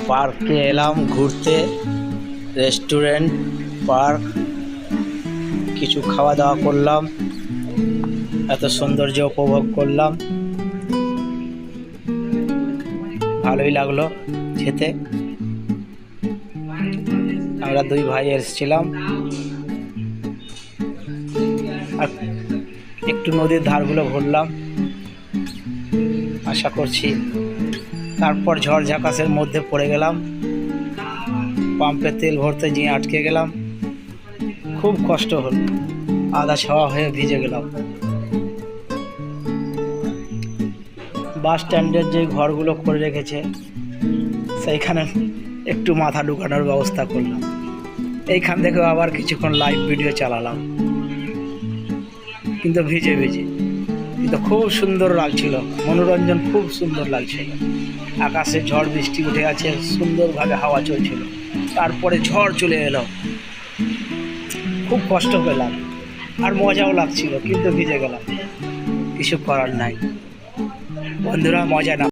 পার্কে এলাম ঘুরতে, রেস্টুরেন্ট, পার্ক, কিছু খাওয়া দাওয়া করলাম, এত সৌন্দর্য উপভোগ করলাম, ভালোই লাগলো খেতে। আমরা দুই ভাই এসেছিলাম আর একটু নদীর ধারগুলো ঘুরলাম। আশা করছি তারপর ঝড় ঝাঁকাশের মধ্যে পড়ে গেলাম, পাম্পে তেল ভরতে গিয়ে আটকে গেলাম, খুব কষ্ট হলো, আধা ছাওয়া হয়ে ভিজে গেলাম। বাস স্ট্যান্ডের যে ঘরগুলো করে রেখেছে সেইখানে একটু মাথা ঢুকানোর ব্যবস্থা করলাম। এইখান থেকে আবার কিছুক্ষণ লাইভ ভিডিও চালালাম, কিন্তু ভিজে ভিজে, কিন্তু খুব সুন্দর লাগছিল, মনোরঞ্জন খুব সুন্দর লাগছিল। আকাশে ঝড় বৃষ্টি উঠে আছে, সুন্দরভাবে হাওয়া চলছিল, তারপরে ঝড় চলে এলো, খুব কষ্ট পেলাম আর মজাও লাগছিল, কিন্তু ভিজে গেলাম, কিছু করার নাই। বন্ধুরা, মজা না